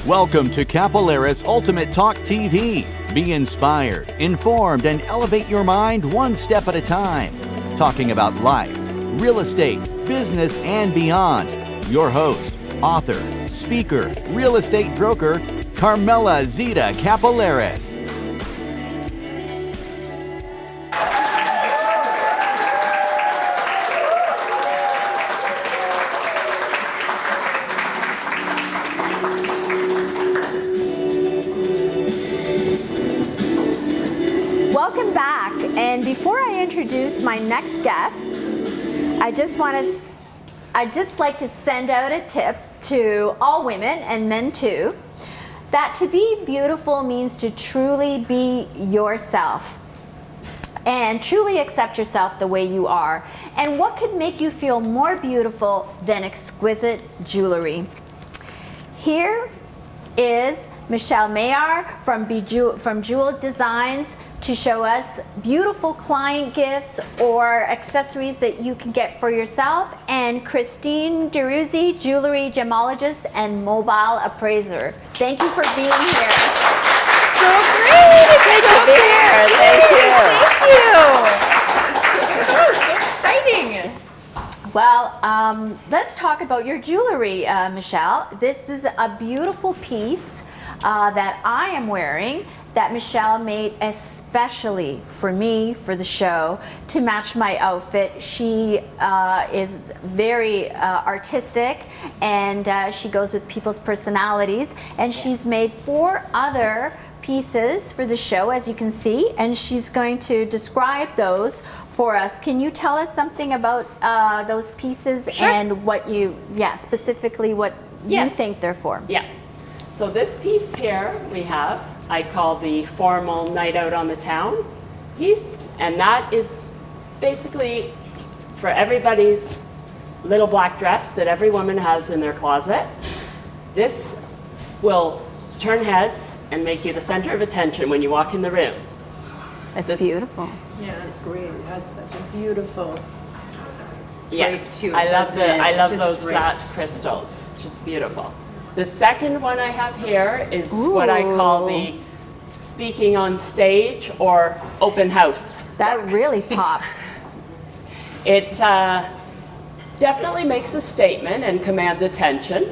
Welcome to Capillaris Ultimate Talk TV. Be inspired, informed, and elevate your mind one step at a time. Talking about life, real estate, business, and beyond. Your host, author, speaker, real estate broker, Carmela Zita Capillaris. Welcome back, and before I introduce my next guest, I just like to send out a tip to all women and men too, that to be beautiful means to truly be yourself and truly accept yourself the way you are. And what could make you feel more beautiful than exquisite jewelry? Here is Michelle Mayer from Jewel Designs to show us beautiful client gifts or accessories that you can get for yourself, and Christine DeRuzzi, jewelry gemologist and mobile appraiser. Thank you for being here. So great! Great to be here. Thank you. So exciting. Well, let's talk about your jewelry, Michelle. This is a beautiful piece that I am wearing that Michelle made especially for me for the show to match my outfit. She is very artistic, and she goes with people's personalities, and she's made 4 other pieces for the show, as you can see, and she's going to describe those for us. Can you tell us something about those pieces? Sure. And what you, specifically what you think they're for? Yeah. So this piece here we have, I call the formal night out on the town piece, and that is basically for everybody's little black dress that every woman has in their closet. This will turn heads and make you the center of attention when you walk in the room. It's beautiful. Yeah, it's great. That's such a beautiful Yes, too. I love Just those flat drapes. crystals. It's just beautiful. The second one I have here is what I call the speaking on stage or open house. That really pops. It definitely makes a statement and commands attention.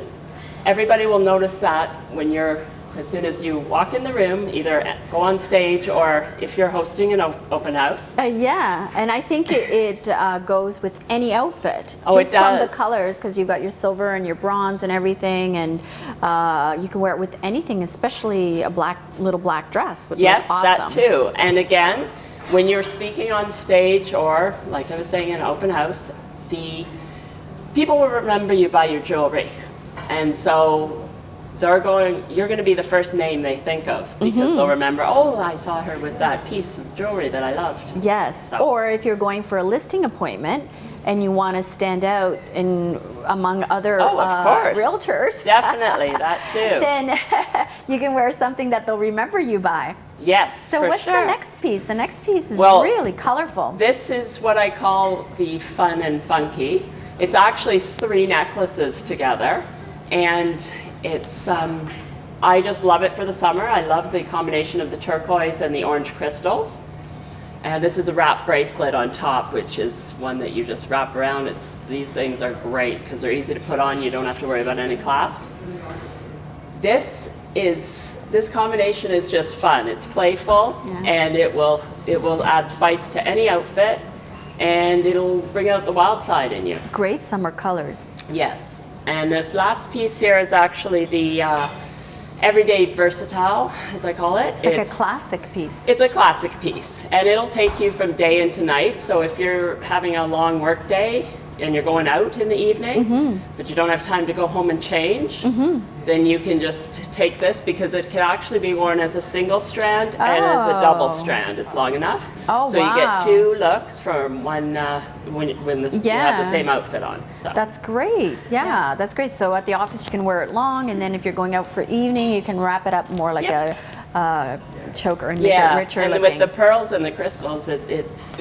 Everybody will notice that when as soon as you walk in the room, either go on stage or if you're hosting an open house. Yeah, and I think it goes with any outfit. Oh, just it from the does. colors, because you've got your silver and your bronze and everything, and you can wear it with anything, especially a little black dress would Yes, look awesome. that too. And again, when you're speaking on stage or, like I was saying, in an open house, the people will remember you by your jewelry. And so you're going to be the first name they think of, because they'll remember, oh, I saw her with that piece of jewelry that I loved. Yes, So. or if you're going for a listing appointment and you want to stand out among other Oh, of course. realtors. Definitely, that too. Then you can wear something that they'll remember you by. Yes, So for what's sure. the next piece? The next piece is Well, really colorful. This is what I call the fun and funky. It's actually 3 necklaces together, and it's I just love it for the summer. I love the combination of the turquoise and the orange crystals. And this is a wrap bracelet on top, which is one that you just wrap around. These things are great because they're easy to put on. You don't have to worry about any clasps. This combination is just fun. It's playful, and it will add spice to any outfit, and it'll bring out the wild side in you. Great summer colors. Yes. And this last piece here is actually the everyday versatile, as I call it. It's like a classic piece. It's a classic piece, and it'll take you from day into night. So if you're having a long work day and you're going out in the evening, but you don't have time to go home and change, then you can just take this, because it can actually be worn as a single strand and as a double strand. It's long enough. Oh, so wow. you get 2 looks from one when you have the same outfit on. So. That's great. Yeah, that's great. So at the office you can wear it long, and then if you're going out for evening, you can wrap it up more like a choker and make it richer and looking. with the pearls and the crystals, it's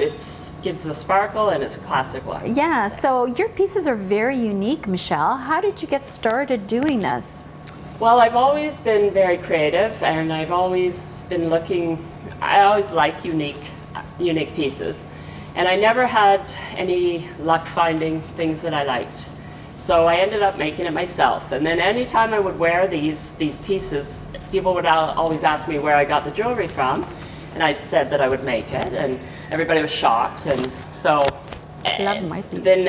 gives the sparkle, and it's a classic look. Yeah, so your pieces are very unique, Michelle. How did you get started doing this? Well, I've always been very creative, and I've always been looking. I always like unique pieces, and I never had any luck finding things that I liked. So I ended up making it myself. And then anytime I would wear these pieces, people would always ask me where I got the jewelry from, and I'd said that I would make it, and everybody was shocked. And so Love my piece. then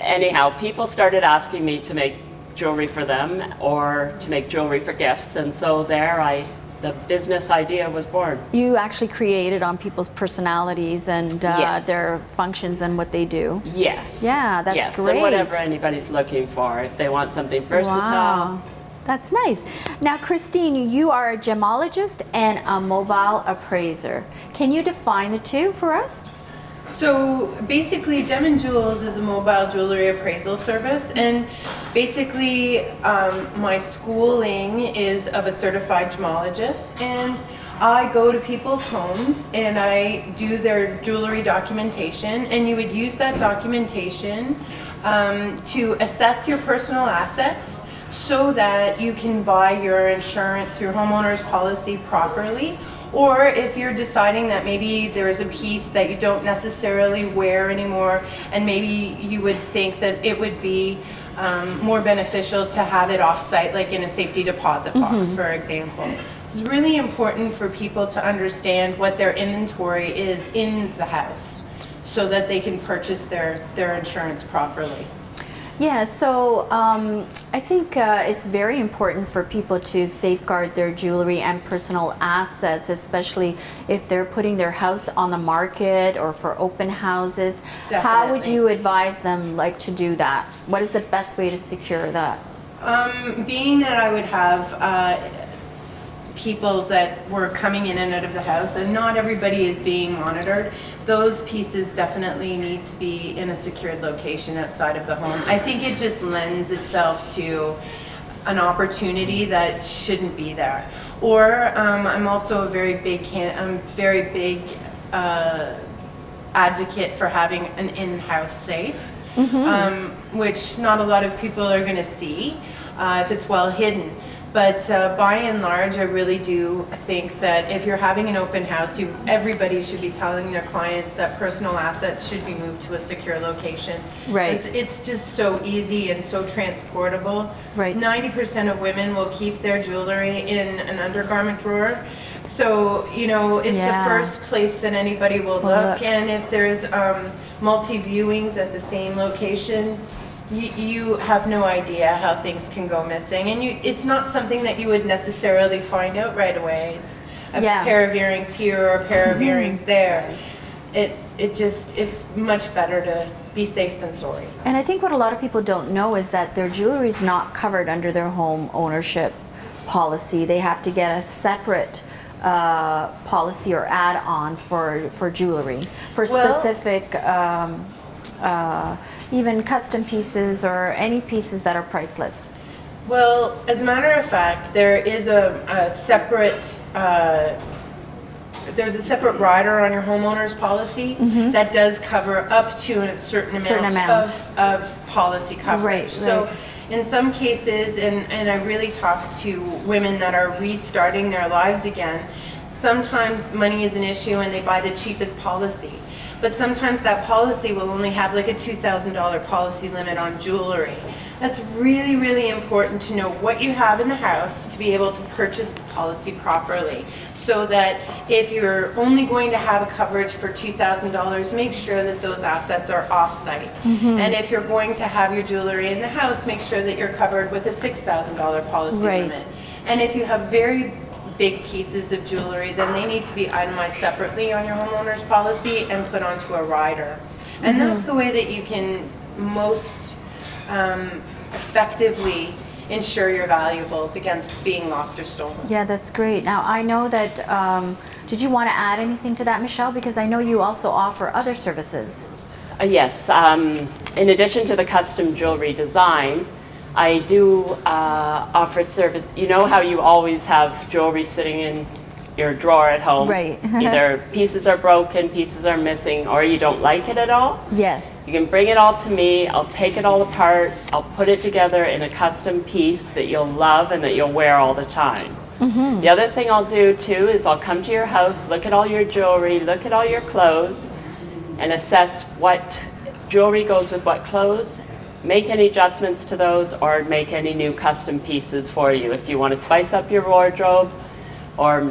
anyhow, people started asking me to make jewelry for them or to make jewelry for gifts, and so the business idea was born. You actually created on people's personalities and Yes. their functions and what they do. Yes. Yeah, that's yes. great. And whatever anybody's looking for, if they want something versatile. Wow. That's nice. Now, Christine, you are a gemologist and a mobile appraiser. Can you define the two for us? So basically, Gem & Jewels is a mobile jewelry appraisal service, and basically my schooling is of a certified gemologist, and I go to people's homes and I do their jewelry documentation, and you would use that documentation to assess your personal assets so that you can buy your insurance, your homeowner's policy properly. Or if you're deciding that maybe there's a piece that you don't necessarily wear anymore, and maybe you would think that it would be more beneficial to have it off-site, like in a safety deposit box, for example. It's really important for people to understand what their inventory is in the house so that they can purchase their insurance properly. Yeah, so I think it's very important for people to safeguard their jewelry and personal assets, especially if they're putting their house on the market or for open houses. How would Definitely. you advise them like to do that? What is the best way to secure that? Being that I would have people that were coming in and out of the house, and not everybody is being monitored, those pieces definitely need to be in a secured location outside of the home. I think it just lends itself to an opportunity that shouldn't be there. Or I'm also a very big advocate for having an in-house safe, which not a lot of people are going to see if it's well hidden. But by and large, I really do think that if you're having an open house, everybody should be telling their clients that personal assets should be moved to a secure location. Right. It's just so easy and so transportable. Right. 90% of women will keep their jewelry in an undergarment drawer. So, it's Yeah. the first place that anybody will look. And if there's multi-viewings at the same location, you have no idea how things can go missing, and it's not something that you would necessarily find out right away. It's a pair of earrings here or a pair of earrings there. It's much better to be safe than sorry. And I think what a lot of people don't know is that their jewelry is not covered under their home ownership policy. They have to get a separate policy or add-on for jewelry, for specific even custom pieces or any pieces that are priceless. Well, as a matter of fact, there is a separate there's a separate rider on your homeowner's policy that does cover up to a certain amount. Of policy coverage. Right, so right. in some cases, and I really talk to women that are restarting their lives again, sometimes money is an issue and they buy the cheapest policy. But sometimes that policy will only have like a $2,000 policy limit on jewelry. That's really, really important to know what you have in the house to be able to purchase the policy properly. So that if you're only going to have a coverage for $2,000, make sure that those assets are off-site. And if you're going to have your jewelry in the house, make sure that you're covered with a $6,000 policy limit. And if you have very big pieces of jewelry, then they need to be itemized separately on your homeowner's policy and put onto a rider. And that's the way that you can most effectively insure your valuables against being lost or stolen. Yeah, that's great. Now, I know that, did you want to add anything to that, Michelle? Because I know you also offer other services. Yes, in addition to the custom jewelry design, I do offer service. You know how you always have jewelry sitting in your drawer at home. Right. Either pieces are broken, pieces are missing, or you don't like it at all. Yes. You can bring it all to me. I'll take it all apart. I'll put it together in a custom piece that you'll love and that you'll wear all the time. The other thing I'll do too is I'll come to your house, look at all your jewelry, look at all your clothes, and assess what jewelry goes with what clothes, make any adjustments to those, or make any new custom pieces for you. If you want to spice up your wardrobe, or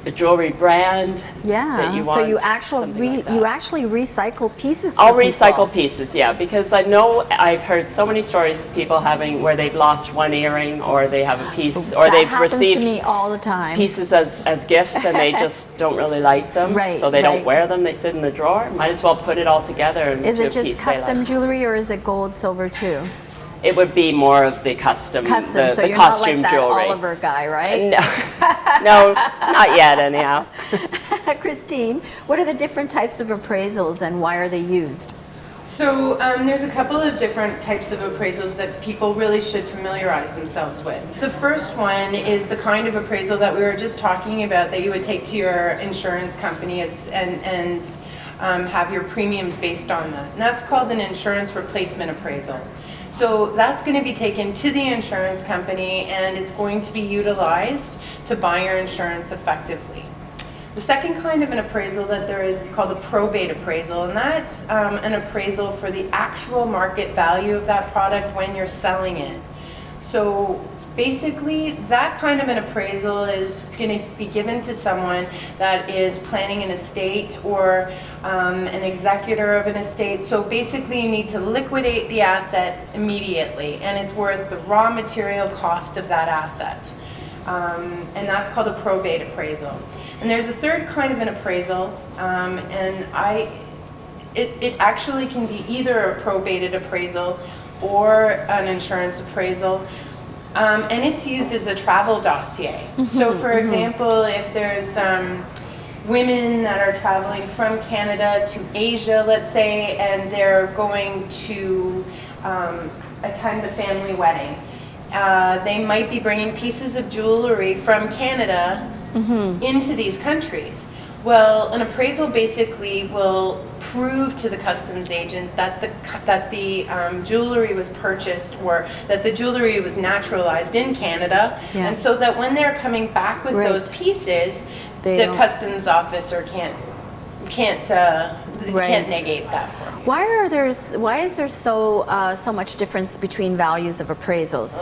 a jewelry brand that you want. So you actually something like that. you actually recycle pieces. I'll for people. recycle pieces, yeah, because I know I've heard so many stories of people having where they've lost one earring, or they have a piece, or That they've happens received to me all the time. pieces as gifts and they just don't really like them, Right, so they don't right. wear them. They sit in the drawer. Might as well put it all together. And Is do it a just piece they custom like. jewelry, or is it gold, silver too? It would be more of the custom, Custom. the So you're not like costume that jewelry. Oliver guy, right? No, not yet, anyhow. Christine, what are the different types of appraisals and why are they used? So there's a couple of different types of appraisals that people really should familiarize themselves with. The first one is the kind of appraisal that we were just talking about that you would take to your insurance company and have your premiums based on that. And that's called an insurance replacement appraisal. So that's going to be taken to the insurance company and it's going to be utilized to buy your insurance effectively. The second kind of an appraisal that there is called a probate appraisal, and that's an appraisal for the actual market value of that product when you're selling it. So basically, that kind of an appraisal is going to be given to someone that is planning an estate or an executor of an estate. So basically, you need to liquidate the asset immediately, and it's worth the raw material cost of that asset. And that's called a probate appraisal. And there's a third kind of an appraisal, it actually can be either a probated appraisal or an insurance appraisal. And it's used as a travel dossier. So for example, if there's women that are traveling from Canada to Asia, let's say, and they're going to attend a family wedding, they might be bringing pieces of jewelry from Canada into these countries. Well, an appraisal basically will prove to the customs agent that the jewelry was purchased or that the jewelry was naturalized in Canada, and so that when they're coming back with those pieces, the customs officer can't negate that for me. Why is there so much difference between values of appraisals?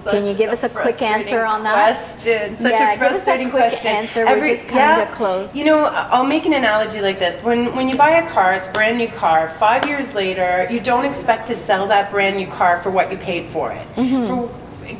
Can you give us a quick answer on that? Question. Such a frustrating give us a quick question. answer. We're just kind of close. You know, I'll make an analogy like this. When you buy a car, it's a brand new car. 5 years later, you don't expect to sell that brand new car for what you paid for it.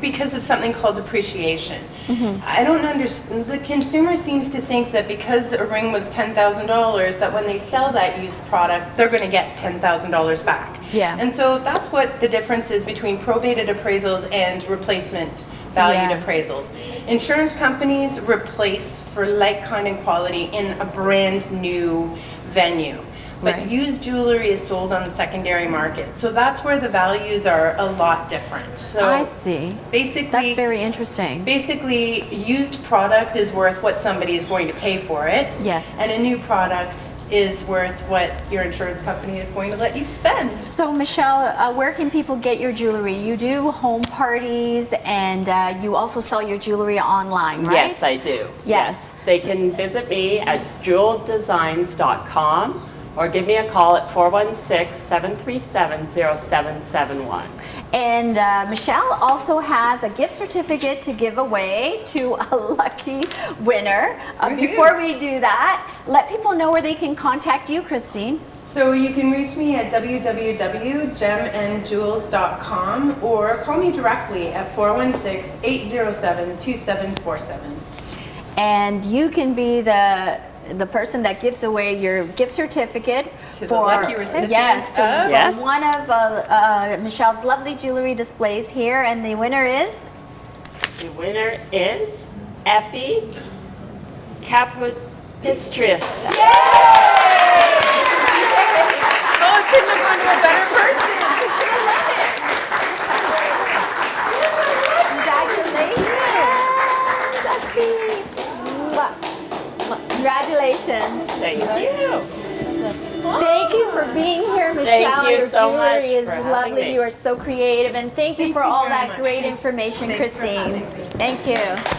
Because of something called depreciation. I don't understand. The consumer seems to think that because a ring was $10,000, that when they sell that used product, they're going to get $10,000 back. Yeah. And so that's what the difference is between probated appraisals and replacement valued appraisals. Insurance companies replace for like, kind, and quality in a brand new venue. But used jewelry is sold on the secondary market. So that's where the values are a lot different. So I see. Basically, that's very interesting. Basically, used product is worth what somebody is going to pay for it. Yes. And a new product is worth what your insurance company is going to let you spend. So Michelle, where can people get your jewelry? You do home parties and you also sell your jewelry online, right? Yes, I do. Yes. They can visit me at jeweldesigns.com. or give me a call at 416-737-0771. And Michelle also has a gift certificate to give away to a lucky winner. Before we do that, let people know where they can contact you, Christine. So you can reach me at www.gemandjewels.com or call me directly at 416-807-2747. And you can be the person that gives away your gift certificate to the lucky recipient. Yes, for one of Michelle's lovely jewelry displays here, and the winner is? The winner is Effie Capodistrius. Oh, couldn't have gone to a better person. Congratulations. so much jewelry is for having lovely. me. You are so creative, and thank you for you all very that much. great Thanks. information, Thanks for Christine. having me. Thank you.